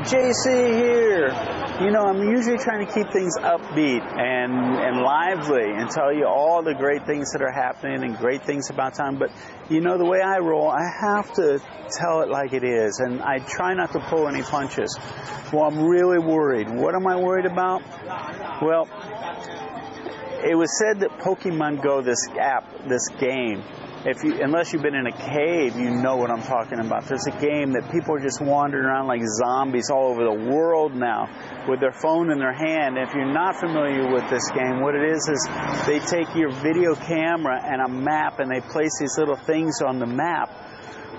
JC here. You know, I'm usually trying to keep things upbeat and lively and tell you all the great things that are happening and great things about time. But, you know, the way I roll, I have to tell it like it is. And I try not to pull any punches. Well, I'm really worried. What am I worried about? Well, it was said that Pokémon Go, this app, this game, unless you've been in a cave, you know what I'm talking about. There's a game that people are just wandering around like zombies all over the world now with their phone in their hand. If you're not familiar with this game, what it is they take your video camera and a map and they place these little things on the map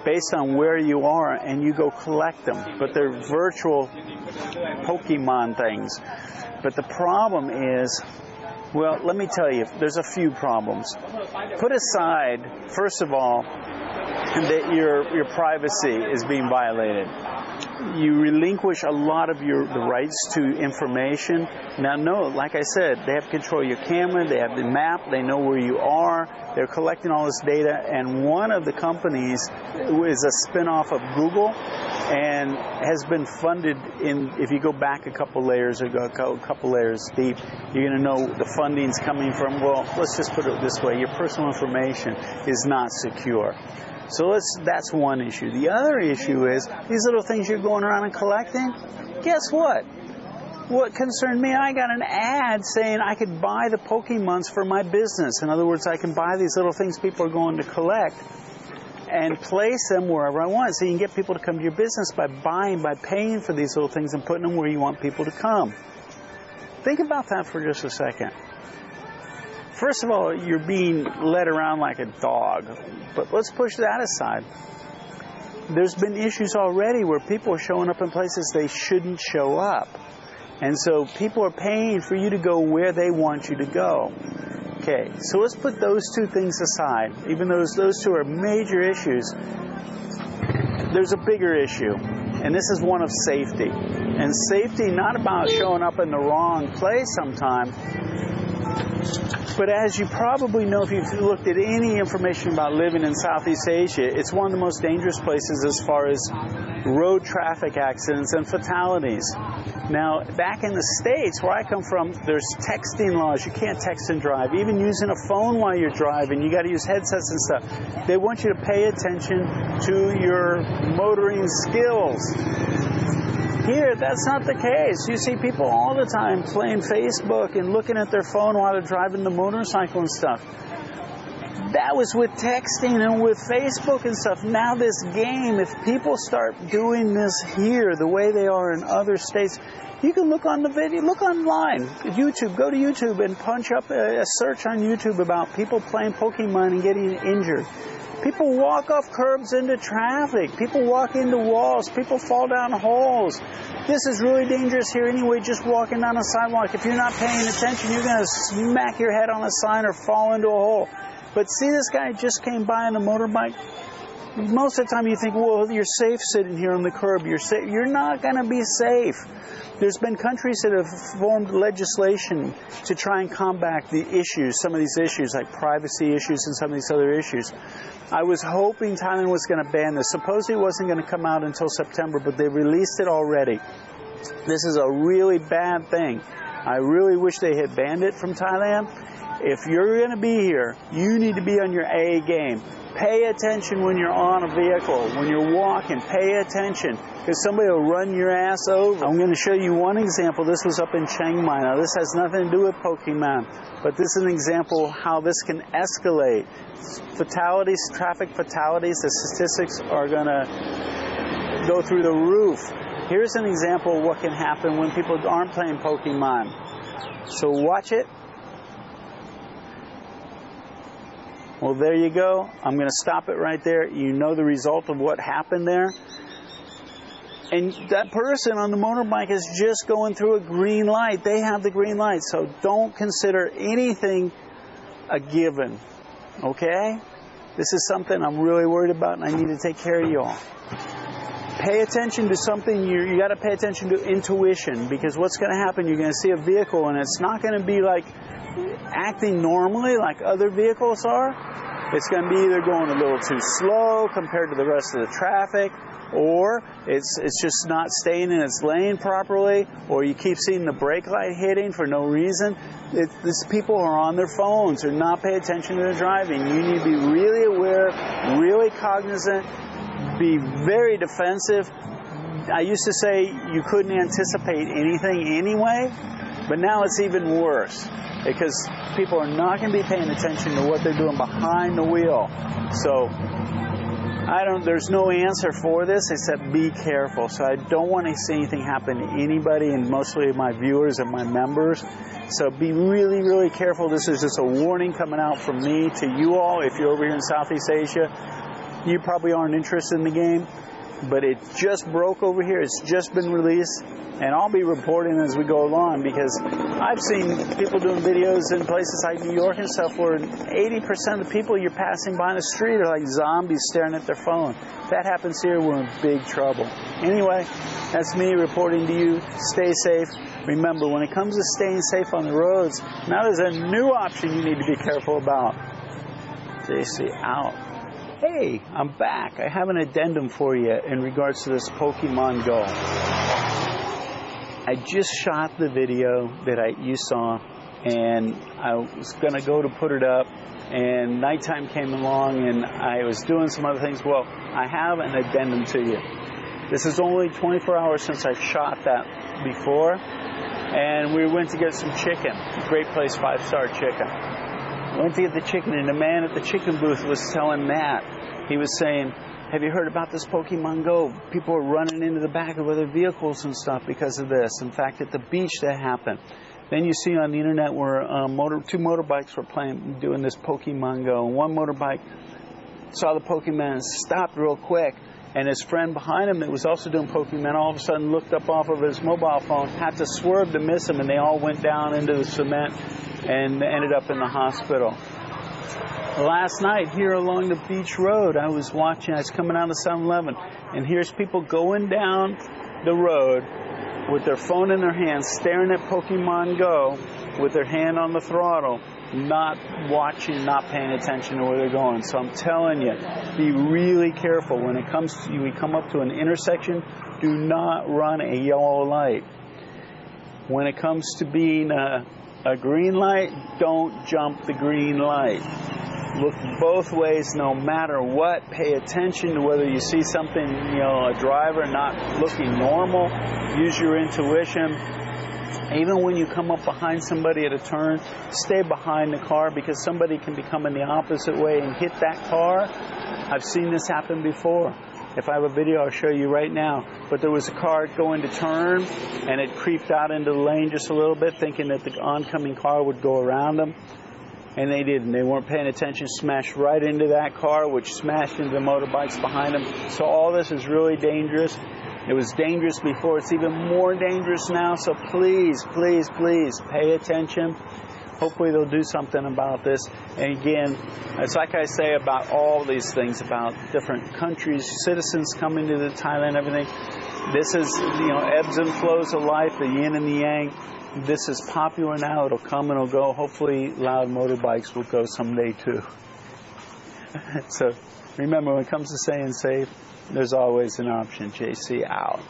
based on where you are, and you go collect them. But they're virtual Pokemon things. But the problem is, well, let me tell you, there's a few problems. Put aside, first of all, that your privacy is being violated. You relinquish a lot of the rights to information. Now, no, like I said, they have control of your camera, they have the map, they know where you are, they're collecting all this data, and one of the companies is a spin-off of Google and has been funded if you go back a couple layers deep, you're going to know the funding's coming from, well, let's just put it this way, your personal information is not secure. So that's one issue. The other issue is these little things you're going around and collecting, guess what? What concerned me, I got an ad saying I could buy the Pokemons for my business. In other words, I can buy these little things people are going to collect and place them wherever I want. So you can get people to come to your business by paying for these little things and putting them where you want people to come. Think about that for just a second. First of all, you're being led around like a dog, but let's push that aside. There's been issues already where people are showing up in places they shouldn't show up. And so people are paying for you to go where they want you to go. Okay, so let's put those two things aside. Even though those two are major issues, there's a bigger issue, and this is one of safety. And safety, not about showing up in the wrong place sometime, but as you probably know if you've looked at any information about living in Southeast Asia, it's one of the most dangerous places as far as road traffic accidents and fatalities. Now, back in the States, where I come from, there's texting laws. You can't text and drive. Even using a phone while you're driving, you got to use headsets and stuff. They want you to pay attention to your motoring skills. Here, that's not the case. You see people all the time playing Facebook and looking at their phone while they're driving the motorcycle and stuff. That was with texting and with Facebook and stuff. Now this game, if people start doing this here the way they are in other states, you can look on the video, look online, YouTube, go to YouTube and punch up a search on YouTube about people playing Pokemon and getting injured. People walk off curbs into traffic. People walk into walls. People fall down holes. This is really dangerous here anyway, just walking down a sidewalk. If you're not paying attention, you're going to smack your head on a sign or fall into a hole. But see, this guy just came by on a motorbike. Most of the time you think, well, you're safe sitting here on the curb. You're safe. You're not going to be safe. There's been countries that have formed legislation to try and combat the issues, some of these issues like privacy issues and some of these other issues. I was hoping Thailand was going to ban this. Supposedly it wasn't going to come out until September, but they released it already. This is a really bad thing. I really wish they had banned it from Thailand. If you're going to be here, you need to be on your A game. Pay attention when you're on a vehicle, when you're walking. Pay attention, because somebody will run your ass over. I'm going to show you one example. This was up in Chiang Mai. Now, this has nothing to do with Pokemon, but this is an example of how this can escalate. Fatalities, traffic fatalities, the statistics are going to go through the roof. Here's an example of what can happen when people aren't playing Pokemon. So watch it. Well, there you go. I'm going to stop it right there. You know the result of what happened there. And that person on the motorbike is just going through a green light. They have the green light. So don't consider anything a given. Okay? This is something I'm really worried about, and I need to take care of you all. Pay attention to something. You got to pay attention to intuition, because what's going to happen, you're going to see a vehicle, and it's not going to be like acting normally like other vehicles are. It's going to be either going a little too slow compared to the rest of the traffic, or it's just not staying in its lane properly, or you keep seeing the brake light hitting for no reason. These people are on their phones. They're not paying attention to their driving. You need to be really aware, really cognizant, be very defensive. I used to say you couldn't anticipate anything anyway, but now it's even worse because people are not going to be paying attention to what they're doing behind the wheel. So there's no answer for this except be careful. So I don't want to see anything happen to anybody, and mostly my viewers and my members. So be really, really careful. This is just a warning coming out from me to you all. If you're over here in Southeast Asia, you probably aren't interested in the game, but it just broke over here. It's just been released, and I'll be reporting as we go along, because I've seen people doing videos in places like New York and stuff where 80% of the people you're passing by in the street are like zombies staring at their phone. If that happens here, we're in big trouble. Anyway, that's me reporting to you. Stay safe. Remember, when it comes to staying safe on the roads, now there's a new option you need to be careful about. JC out. Hey, I'm back. I have an addendum for you in regards to this Pokémon Go. I just shot the video that you saw, and I was going to go to put it up, and nighttime came along, and I was doing some other things. Well, I have an addendum to you. This is only 24 hours since I shot that before, and we went to get some chicken. Great place, 5-star chicken. Went to get the chicken, and the man at the chicken booth was telling Matt, he was saying, have you heard about this Pokémon Go? People are running into the back of other vehicles and stuff because of this. In fact, at the beach that happened. Then you see on the internet where two motorbikes were doing this Pokémon Go. And one motorbike saw the Pokemon and stopped real quick. And his friend behind him that was also doing Pokemon all of a sudden looked up off of his mobile phone, had to swerve to miss him, and they all went down into the cement and ended up in the hospital. Last night here along the beach road, I was coming out of 7-Eleven, and here's people going down the road with their phone in their hand, staring at Pokemon Go with their hand on the throttle, not watching, not paying attention to where they're going. So I'm telling you, be really careful. When it comes to we come up to an intersection, do not run a yellow light. When it comes to being a green light, don't jump the green light. Look both ways no matter what. Pay attention to whether you see something, a driver not looking normal. Use your intuition. Even when you come up behind somebody at a turn, stay behind the car, because somebody can be coming the opposite way and hit that car. I've seen this happen before. If I have a video, I'll show you right now. But there was a car going to turn, and it creeped out into the lane just a little bit, thinking that the oncoming car would go around them. And they didn't. They weren't paying attention, smashed right into that car, which smashed into the motorbikes behind them. So all this is really dangerous. It was dangerous before. It's even more dangerous now. So please, please, please pay attention. Hopefully they'll do something about this. And again, it's like I say about all these things, about different countries, citizens coming to Thailand, everything. This is, ebbs and flows of life, the yin and the yang. This is popular now. It'll come and it'll go. Hopefully loud motorbikes will go someday too. So remember, when it comes to staying safe, there's always an option. JC out.